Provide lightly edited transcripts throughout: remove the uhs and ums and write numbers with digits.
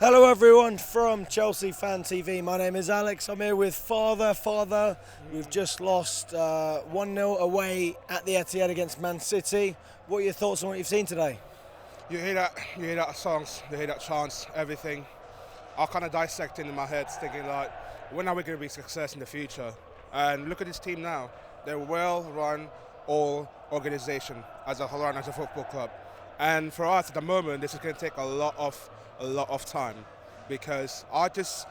Hello everyone from Chelsea Fan TV. My name is Alex. I'm here with Fathur. Fathur, we've just lost 1-0 away at the Etihad against Man City. What are your thoughts on what you've seen today? You hear that songs, you hear that chants, everything. I kind of dissecting in my head, thinking like, when are we going to be success in the future? And look at this team now. They're well-run, all organization as a whole, as a football club. And for us at the moment, this is going to take a lot of time, because I just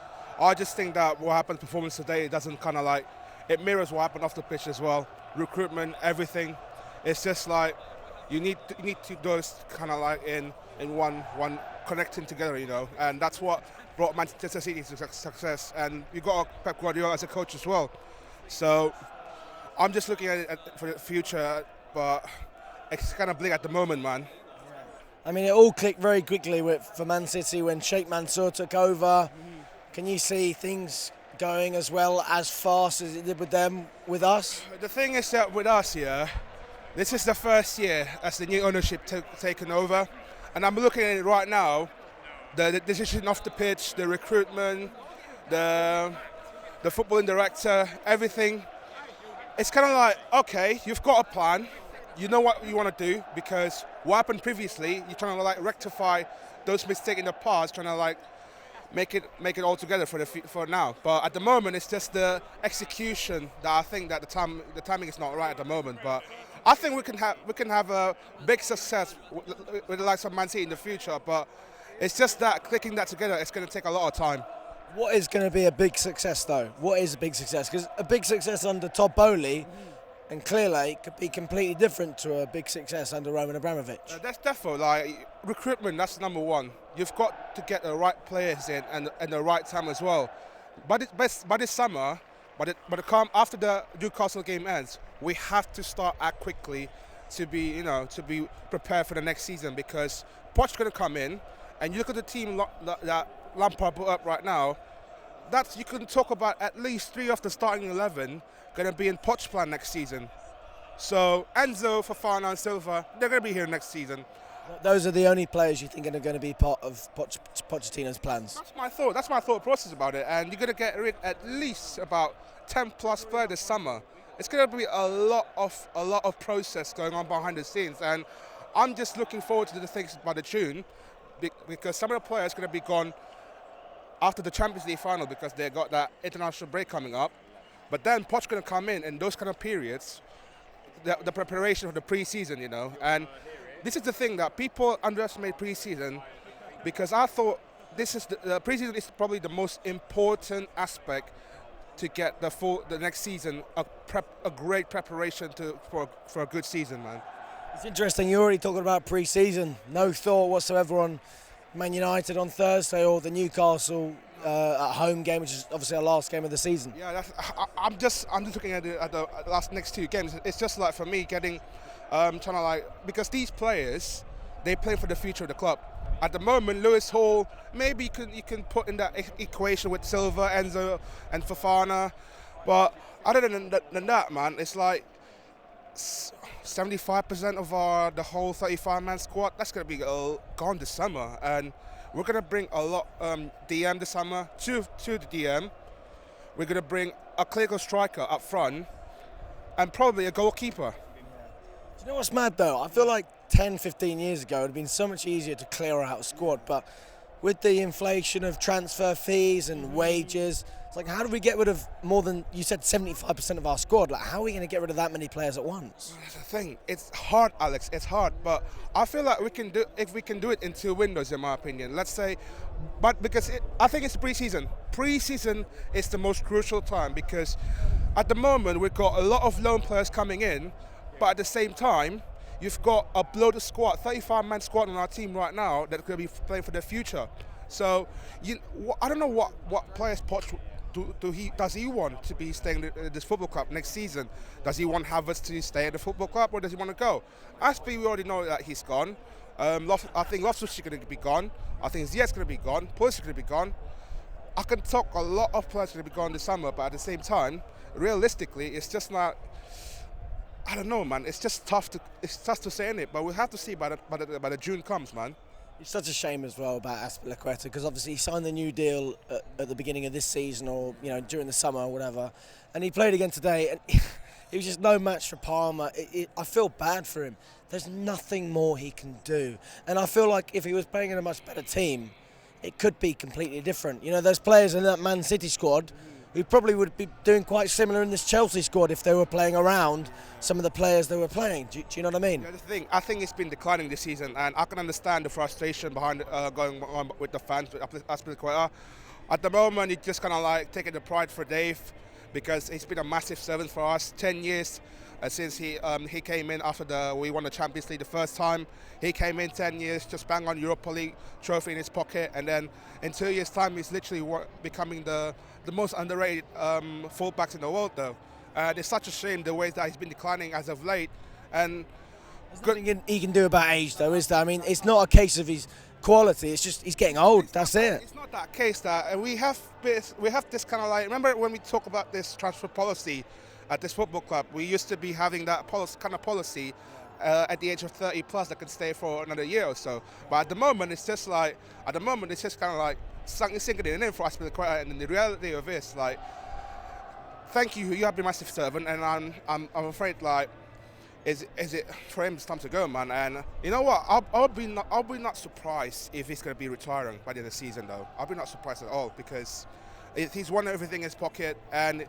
think that what happened performance today, it doesn't kind of like, it mirrors what happened off the pitch as well. Recruitment, everything. It's just like you need to those kind of like in one connecting together, you know, and that's what brought Manchester City to success. And you got Pep Guardiola as a coach as well. So I'm just looking at it for the future, but it's kind of bleak at the moment, man. I mean, it all clicked very quickly for Man City when Sheikh Mansour took over. Can you see things going as well as fast as it did with them, with us? The thing is that with us here, this is the first year as the new ownership taken over, and I'm looking at it right now. The decision off the pitch, the recruitment, the footballing director, everything. It's kind of like, okay, you've got a plan. You know what you want to do, because what happened previously, you're trying to like rectify those mistakes in the past, trying to like make it all together for now. But at the moment, it's just the execution that I think that the timing is not right at the moment. But I think we can have a big success with the likes of Man City in the future. But it's just that clicking that together, it's going to take a lot of time. What is going to be a big success though? What is a big success? Because a big success under Todd Bowley, and clearly could be completely different to a big success under Roman Abramovich. That's definitely like recruitment. That's number one. You've got to get the right players in and the right time as well. By this summer, after the Newcastle game ends, we have to start act quickly to be prepared for the next season, because Poch's going to come in, and you look at the team that Lampard put up right now. That you can talk about at least 3 of the starting 11 going to be in Poch's plan next season. So Enzo, Fofana and Silva, they're going to be here next season. Those are the only players you think are going to be part of Pochettino's plans? That's my thought. That's my thought process about it. And you're going to get rid at least about 10 plus players this summer. It's going to be a lot of process going on behind the scenes. And I'm just looking forward to the things by the June, because some of the players are going to be gone after the Champions League final, because they got that international break coming up. But then Poch's going to come in those kind of periods, the preparation for the pre-season, you know. And this is the thing that people underestimate pre-season, because I thought the pre-season is probably the most important aspect to get the next season a great preparation for a good season, man. It's interesting, you're already talking about pre-season. No thought whatsoever on Man United on Thursday or the Newcastle at home game, which is obviously our last game of the season. Yeah, I'm just looking at the next 2 games. It's just like, for me, getting trying to like, because these players, they play for the future of the club. At the moment, Lewis Hall, maybe you can put in that equation with Silva, Enzo and Fofana, but other than that, man, it's like 75% of the whole 35-man squad, that's going to be gone this summer. And we're going to bring a lot DM this summer to the DM. We're going to bring a clinical striker up front and probably a goalkeeper. Do you know what's mad though? I feel like 10, 15 years ago it would have been so much easier to clear out a squad, but with the inflation of transfer fees and wages, it's like, how do we get rid of more than, you said, 75% of our squad? Like, how are we going to get rid of that many players at once? That's the thing. It's hard, Alex. It's hard. But I feel like if we can do it in 2 windows, in my opinion. Let's say, but because I think it's pre-season. Pre-season is the most crucial time, because at the moment we've got a lot of loan players coming in, but at the same time, you've got a bloated squad, 35-man squad on our team right now that could be playing for the future. So I don't know what players Poch does he want to be staying at this football club next season? Does he want Havertz to stay at the football club, or does he want to go? Azpi, we already know that he's gone. I think Loftus is going to be gone. I think Ziyech's going to be gone. Pulisic is going to be gone. I can talk a lot of players going to be gone this summer, but at the same time, realistically, it's just not. I don't know, man. It's just tough to say it, but we'll have to see by the June comes, man. It's such a shame as well about Azpilicueta because obviously he signed the new deal at the beginning of this season, or during the summer or whatever, and he played again today, and he was just no match for Palmer. I feel bad for him. There's nothing more he can do, and I feel like if he was playing in a much better team, it could be completely different. There's players in that Man City squad who probably would be doing quite similar in this Chelsea squad if they were playing around some of the players they were playing. Do you know what I mean? Yeah, the thing, I think it's been declining this season, and I can understand the frustration behind going on with the fans with Azpilicueta. At the moment, he's just kind of like taking the pride for Dave, because he's been a massive servant for us. 10 years since he came in after we won the Champions League the first time. He came in 10 years, just bang on Europa League trophy in his pocket, and then in 2 years' time, he's literally becoming the most underrated fullbacks in the world, though. And it's such a shame the ways that he's been declining as of late. And there's nothing he can do about age, though, is there? I mean, it's not a case of his quality. It's just he's getting old. That's it. It's not that case that we have this kind of like, remember when we talk about this transfer policy at this football club, we used to be having that kind of policy at the age of 30 plus that can stay for another year or so. But at the moment, it's just kind of like sinking it in for Azpilicueta, and the reality of it is like, thank you, you have been a massive servant, and I'm afraid like, is it for him? It's time to go, man. And you know what? I'll be not surprised if he's going to be retiring by the end of the season, though. I'll be not surprised at all, because he's won everything in his pocket, and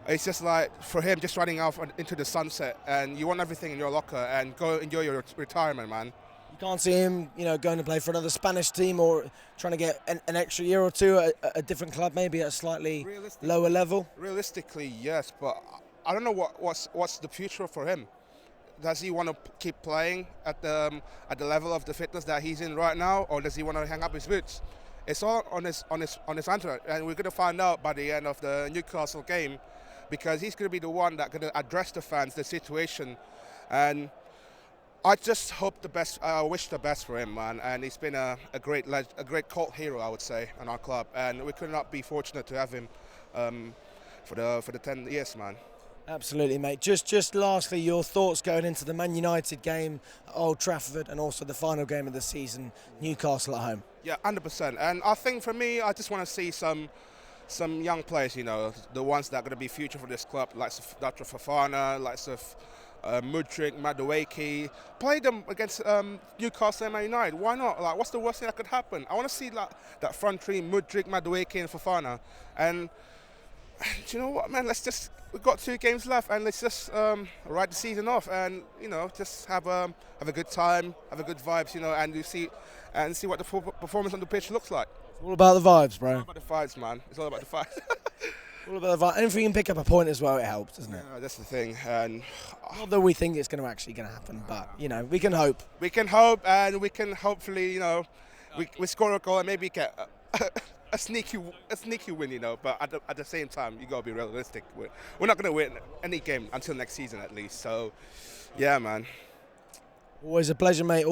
it's just like for him just running off into the sunset. And you want everything in your locker and go enjoy your retirement, man. You can't see him, going to play for another Spanish team or trying to get an extra year or two at a different club, maybe at a slightly lower level. Realistically, yes, but I don't know what's the future for him. Does he want to keep playing at the level of the fitness that he's in right now, or does he want to hang up his boots? It's all on his answer, and we're going to find out by the end of the Newcastle game, because he's going to be the one that's going to address the fans, the situation, and I just hope the best. I wish the best for him, man. And he's been a great cult hero, I would say, in our club, and we could not be fortunate to have him for the 10 years, man. Absolutely, mate. Just lastly, your thoughts going into the Man United game at Old Trafford, and also the final game of the season, Newcastle at home. Yeah, 100%. And I think for me, I just want to see some young players, the ones that are going to be future for this club, like Dr. Fofana, like Mudryk, Madueke. Play them against Newcastle and Man United. Why not? Like, what's the worst thing that could happen? I want to see that front three, Mudryk, Madueke, and Fofana. And do you know what, man? We've got 2 games left, and let's just ride the season off, and just have a good time, have a good vibes, and see what the performance on the pitch looks like. It's all about the vibes, bro. It's all about the vibes, man. It's all about the vibes. All about the vibes. And if we can pick up a point as well, it helps, doesn't it? Yeah, that's the thing. And not that we think it's going to happen, but we can hope. We can hope, and we can hopefully, we score a goal and maybe get a sneaky win, But at the same time, you gotta be realistic. We're not gonna win any game until next season, at least. So, yeah, man. Always a pleasure, mate.